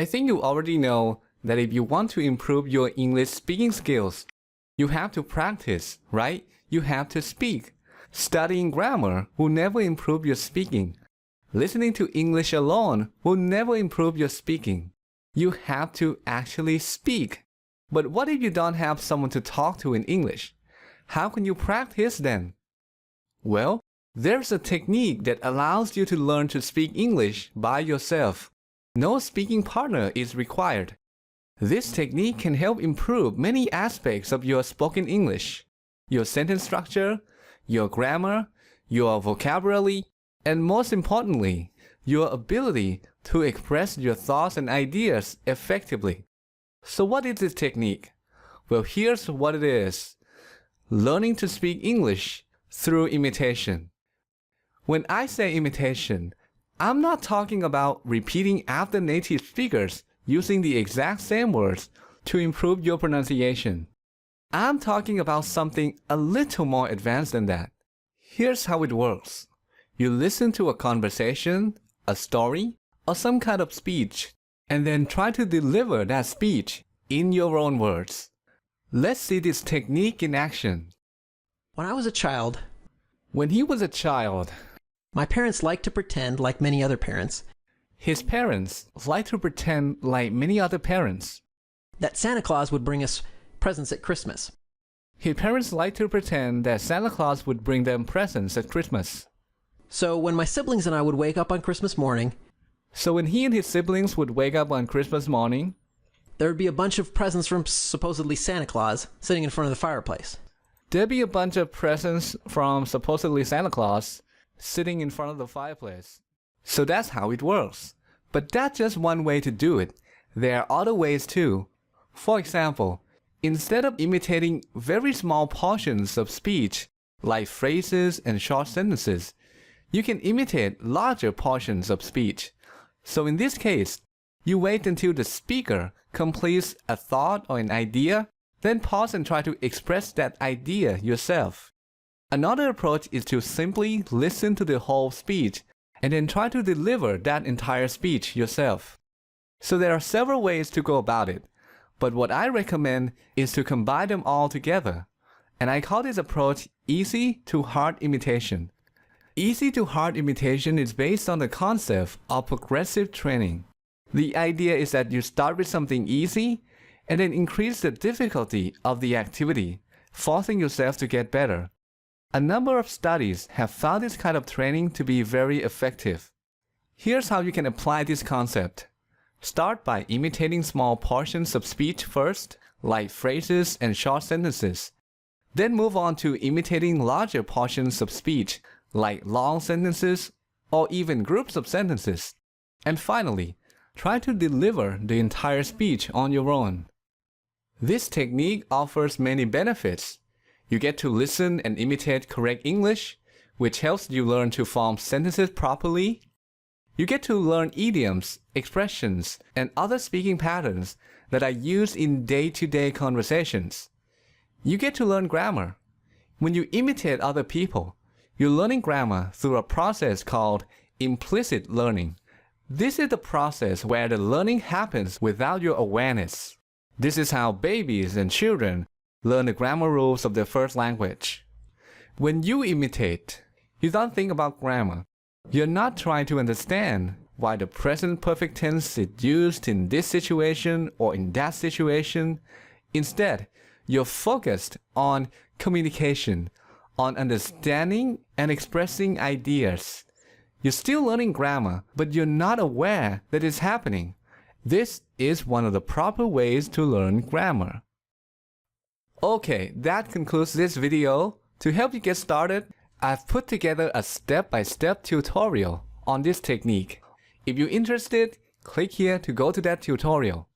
I think you already know that if you want to improve your English speaking skills, you have to practice, right? You have to speak. Studying grammar will never improve your speaking. Listening to English alone will never improve your speaking. You have to actually speak. But what if you don't have someone to talk to in English? How can you practice then? Well, there's a technique that allows you to learn to speak English by yourself. No speaking partner is required. This technique can help improve many aspects of your spoken English: your sentence structure, your grammar, your vocabulary, and most importantly, your ability to express your thoughts and ideas effectively. So what is this technique? Well, here's what it is. Learning to speak English through imitation. When I say imitation, I'm not talking about repeating after native speakers using the exact same words to improve your pronunciation. I'm talking about something a little more advanced than that. Here's how it works. You listen to a conversation, a story, or some kind of speech, and then try to deliver that speech in your own words. Let's see this technique in action. When I was a child, When he was a child, my parents liked to pretend like many other parents his parents liked to pretend like many other parents. that Santa Claus would bring us presents at Christmas. His parents liked to pretend that Santa Claus would bring them presents at Christmas. So when my siblings and I would wake up on Christmas morning, So when he and his siblings would wake up on Christmas morning, there would be a bunch of presents from supposedly Santa Claus sitting in front of the fireplace. there'd be a bunch of presents from supposedly Santa Claus sitting in front of the fireplace. So that's how it works. But that's just one way to do it. There are other ways too. For example, instead of imitating very small portions of speech, like phrases and short sentences, you can imitate larger portions of speech. So in this case, you wait until the speaker completes a thought or an idea, then pause and try to express that idea yourself. Another approach is to simply listen to the whole speech and then try to deliver that entire speech yourself. So there are several ways to go about it, but what I recommend is to combine them all together. And I call this approach easy to hard imitation. Easy to hard imitation is based on the concept of progressive training. The idea is that you start with something easy and then increase the difficulty of the activity, forcing yourself to get better. A number of studies have found this kind of training to be very effective. Here's how you can apply this concept. Start by imitating small portions of speech first, like phrases and short sentences. Then move on to imitating larger portions of speech, like long sentences or even groups of sentences. And finally, try to deliver the entire speech on your own. This technique offers many benefits. You get to listen and imitate correct English, which helps you learn to form sentences properly. You get to learn idioms, expressions, and other speaking patterns that are used in day-to-day conversations. You get to learn grammar. When you imitate other people, you're learning grammar through a process called implicit learning. This is the process where the learning happens without your awareness. This is how babies and children learn the grammar rules of their first language. When you imitate, you don't think about grammar. You're not trying to understand why the present perfect tense is used in this situation or in that situation. Instead, you're focused on communication, on understanding and expressing ideas. You're still learning grammar, but you're not aware that it's happening. This is one of the proper ways to learn grammar. Okay, that concludes this video. To help you get started, I've put together a step-by-step tutorial on this technique. If you're interested, click here to go to that tutorial.